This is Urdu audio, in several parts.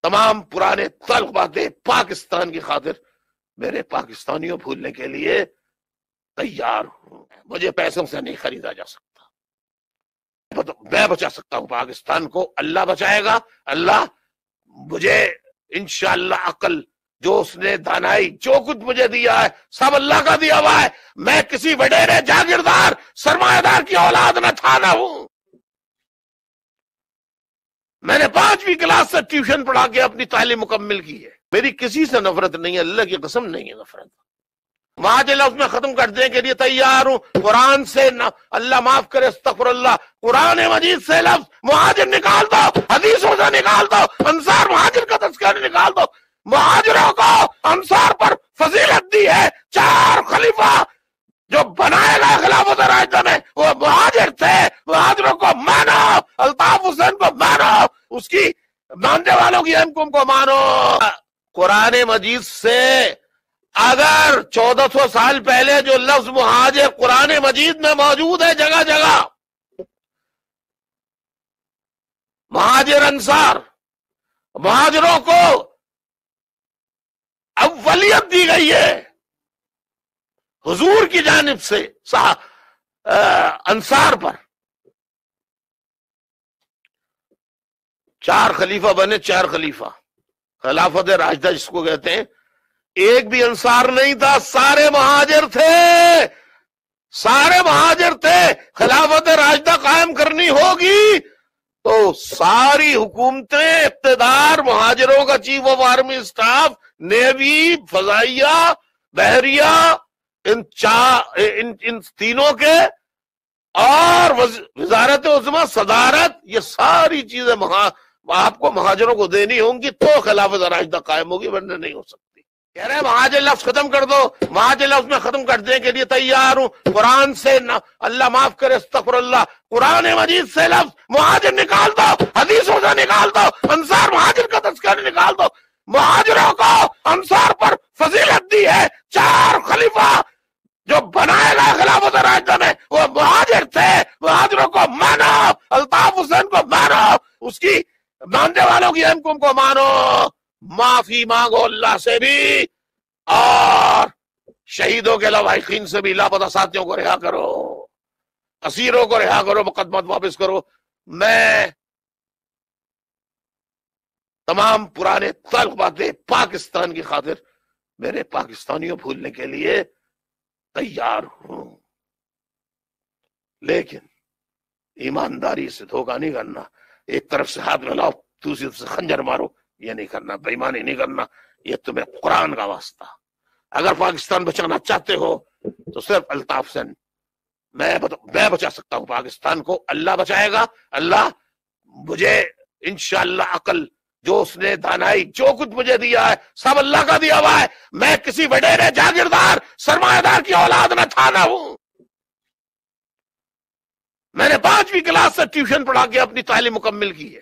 تمام پرانے تلخ باتیں پاکستان کی خاطر میرے پاکستانیوں بھولنے کے لیے تیار ہوں. مجھے پیسوں سے نہیں خریدا جا سکتا. میں بچا سکتا ہوں پاکستان کو، اللہ بچائے گا. اللہ مجھے انشاءاللہ عقل، جو اس نے دانائی، جو کچھ مجھے دیا ہے سب اللہ کا دیا ہوا ہے. میں کسی وڈیرے جاگیردار سرمایہ دار کی اولاد نہ تھا نہ ہوں. میں نے 5ویں کلاس سے ٹیوشن پڑھا کے اپنی تعلیم مکمل کی ہے. میری کسی سے نفرت نہیں ہے، اللہ کی قسم نہیں ہے نفرت. مہاجر لفظ میں ختم کر دینے کے لیے تیار ہوں. قرآن سے اللہ معاف کرے، استغفر اللہ، قرآن مجید سے لفظ مہاجر نکال دو، حدیثوں سے نکال دو، انصار مہاجر کا تذکرہ نکال دو. مہاجروں کو انصار پر فضیلت دی ہے. 4 خلیفہ جو بنائے گا خلافت راشدہ میں وہ مہاجر تھے. مہاجروں کو مانو، الطاف حسین کو مانو، اس کی ماننے والوں کی احکام کو مانو. قرآن مجید سے اگر 1400 سال پہلے جو لفظ مہاجر قرآن مجید میں موجود ہے جگہ جگہ، مہاجر انصار، مہاجروں کو اولیت دی گئی ہے حضور کی جانب سے انصار پر. 4 خلیفہ بنے، 4 خلیفہ خلافت راشدہ جس کو کہتے ہیں. ایک بھی انصار نہیں تھا، سارے مہاجر تھے، سارے مہاجر تھے. خلافت راشدہ قائم کرنی ہوگی تو ساری حکومتیں، اقتدار مہاجروں کا، chief of army staff, navy, فضائیہ، بحریہ، ان تینوں کے، اور وزارت عظمیٰ، صدارت، یہ ساری چیزیں آپ کو مہاجروں کو دینی ہوں گی تو خلافت راشدہ قائم ہوگی، ورنہ نہیں ہو سکتی. کہہ رہے مہاجر لفظ ختم کر دو. مہاجر لفظ میں ختم کر دینے کے لیے تیار ہوں. قرآن سے اللہ معاف کرے، استغفر اللہ، قرآن مجید سے لفظ مہاجر نکال دو، حدیثوں سے نکال دو، انصار مہاجر کا تذکرہ نکال دو. مہاجروں کو انصار پر فضیلت دی ہے. 4 خلیفہ جو بنائے گا خلافت راشدہ میں وہ مہاجر تھے. مہاجروں کو مانو، الطاف حسین کو مانو، اس کی ماننے والوں کی احکام کو مانو. معافی مانگو اللہ سے بھی، اور شہیدوں کے لواحقین سے بھی. لاپتہ ساتھیوں کو رہا کرو، اسیروں کو رہا کرو، مقدمات واپس کرو. میں تمام پرانے تلخ باتیں پاکستان کی خاطر میرے پاکستانیوں بھولنے کے لیے تیار ہوں، لیکن ایمانداری سے دھوکہ نہیں کرنا. ایک طرف سے ہاتھ میں لاؤ، دوسری طرف سے خنجر مارو، یہ نہیں کرنا. بےایمانی نہیں کرنا. یہ تمہیں قرآن کا واسطہ. اگر پاکستان بچانا چاہتے ہو تو صرف الطاف حسین، میں بچا سکتا ہوں پاکستان کو، اللہ بچائے گا. اللہ مجھے انشاءاللہ عقل، جو اس نے دانائی، جو کچھ مجھے دیا ہے سب اللہ کا دیا ہوا ہے. میں کسی وڈیرے جاگیردار سرمایہ دار کی اولاد نہ تھا نہ ہوں. میں نے 5ویں کلاس سے ٹیوشن پڑھا کے اپنی تعلیم مکمل کی ہے.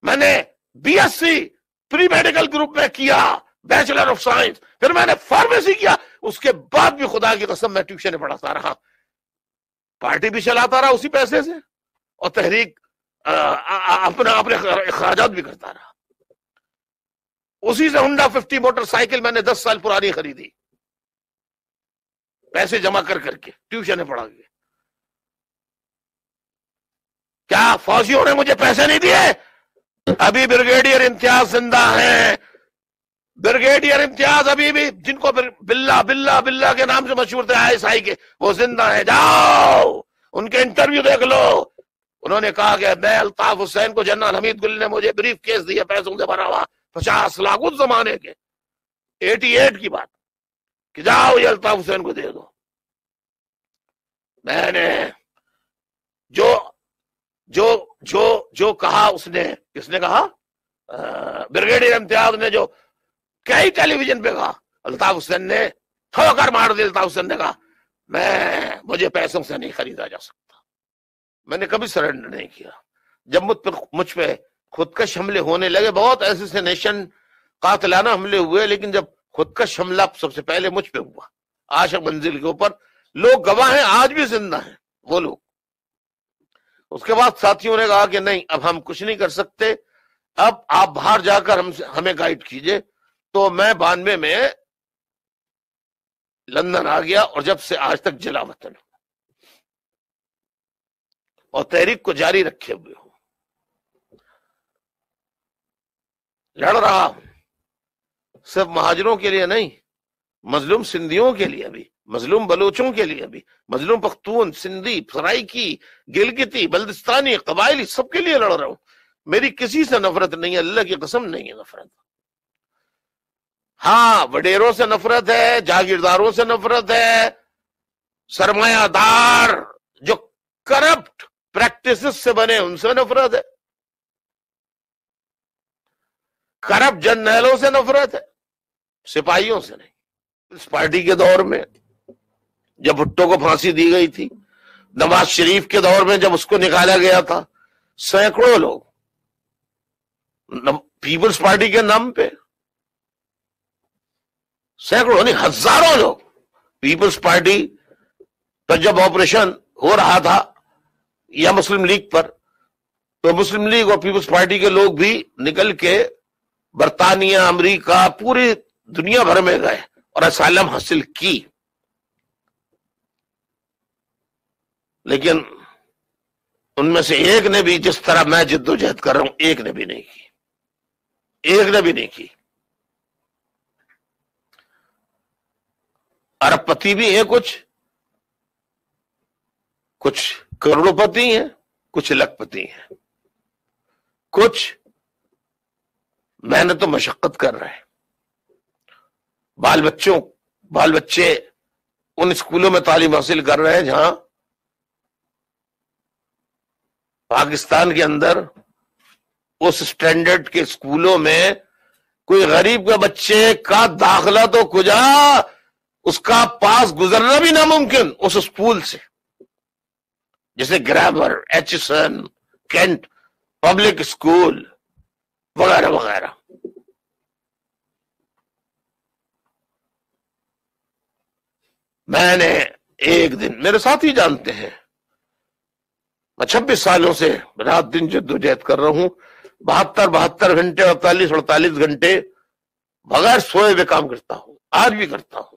میں نے B S C pre medical group میں کیا، بیچلر آف سائنس، پھر میں نے فارمیسی کیا. اس کے بعد بھی خدا کی قسم میں ٹیوشن پڑھاتا رہا، پارٹی بھی چلاتا رہا اسی پیسے سے، اور تحریک اپنے اخراجات بھی کرتا رہا. اسی سے ہونڈا 50 موٹر سائیکل میں نے 10 سال پرانی خریدی، پیسے جمع کر کے ٹیوشن پڑھا کے. کیا فوجیوں نے مجھے پیسے نہیں دیے؟ ابھی بریگیڈیئر امتیاز زندہ ہیں. بریگیڈیئر امتیاز ابھی بھی، جن کو بلّہ بلّہ بلّہ کے نام سے مشہور تھے ISI کے، وہ زندہ ہیں. جاؤ ان کے انٹرویو دیکھ لو. انہوں نے کہا کہ میں الطاف حسین کو جنرل حمید گل نے مجھے بریف کیس دیا، پیسوں سے بھرا ہوا 50 لاکھ اس زمانے کے 88 کی بات، کہ جاؤ یہ الطاف حسین کو دے دو. میں نے جو کہا، اس نے، کس نے کہا؟ بریگیڈیئر امتیاز نے جو کئی ٹیلی ویژن پہ کہا، الطاف حسین نے ٹھوکر مار دی. الطاف حسین نے کہا مجھے پیسوں سے نہیں خریدا جا سکتا. میں نے کبھی سرنڈر نہیں کیا. جب مجھ پہ خودکش حملے ہونے لگے، بہت ایسوسینیشن، قاتلانہ حملے ہوئے، لیکن جب خودکش حملہ سب سے پہلے مجھ پہ ہوا عاشق منزل کے اوپر، لوگ گواہ ہیں، آج بھی زندہ ہیں وہ لوگ. اس کے بعد ساتھیوں نے کہا کہ نہیں اب ہم کچھ نہیں کر سکتے، اب آپ باہر جا کر ہمیں گائیڈ کیجئے۔ تو میں 92 میں لندن آ گیا اور جب سے آج تک جلا وطن ہوں اور تحریک کو جاری رکھے ہوئے ہوں، لڑ رہا ہوں، صرف مہاجروں کے لیے نہیں، مظلوم سندھیوں کے لیے بھی، مظلوم بلوچوں کے لیے بھی، مظلوم پختون، سندھی، سرائکی، گلگتی، بلدستانی، قبائلی، سب کے لیے لڑ رہا ہوں۔ میری کسی سے نفرت نہیں ہے، اللہ کی قسم نہیں ہے نفرت۔ ہاں وڈیروں سے نفرت ہے، جاگیرداروں سے نفرت ہے، سرمایہ دار جو کرپٹ پریکٹسز سے بنے ان سے نفرت ہے، کرپٹ جرنیلوں سے نفرت ہے، سپاہیوں سے نہیں۔ اس پارٹی کے دور میں جب بھٹو کو پھانسی دی گئی تھی، نواز شریف کے دور میں جب اس کو نکالا گیا تھا، سینکڑوں لوگ پیپلز پارٹی کے نام پہ، سینکڑوں نہیں ہزاروں لوگ پیپلز پارٹی پر جب آپریشن ہو رہا تھا یا مسلم لیگ پر، تو مسلم لیگ اور پیپلز پارٹی کے لوگ بھی نکل کے برطانیہ، امریکہ، پوری دنیا بھر میں گئے اور اسائلم حاصل کی، لیکن ان میں سے ایک نے بھی جس طرح میں جدوجہد کر رہا ہوں ایک نے بھی نہیں کی، ایک نے بھی نہیں کی۔ ارب پتی بھی ہیں، کچھ کروڑوں پتی ہیں، کچھ لاکھ پتی ہیں، کچھ محنت و مشقت کر رہے ہیں، بال بچے ان اسکولوں میں تعلیم حاصل کر رہے ہیں جہاں پاکستان کے اندر اس سٹینڈرڈ کے اسکولوں میں کوئی غریب کے بچے کا داخلہ تو کجا، اس کا پاس گزرنا بھی ناممکن اس اسکول سے، جیسے grammar, Aitchison, Kent public school وغیرہ وغیرہ۔ میں نے ایک دن، میرے ساتھی جانتے ہیں، میں 26 سالوں سے رات دن جدوجہد کر رہا ہوں، 72 گھنٹے، 48 گھنٹے بغیر سوئے ہوئے کام کرتا ہوں، آج بھی کرتا ہوں۔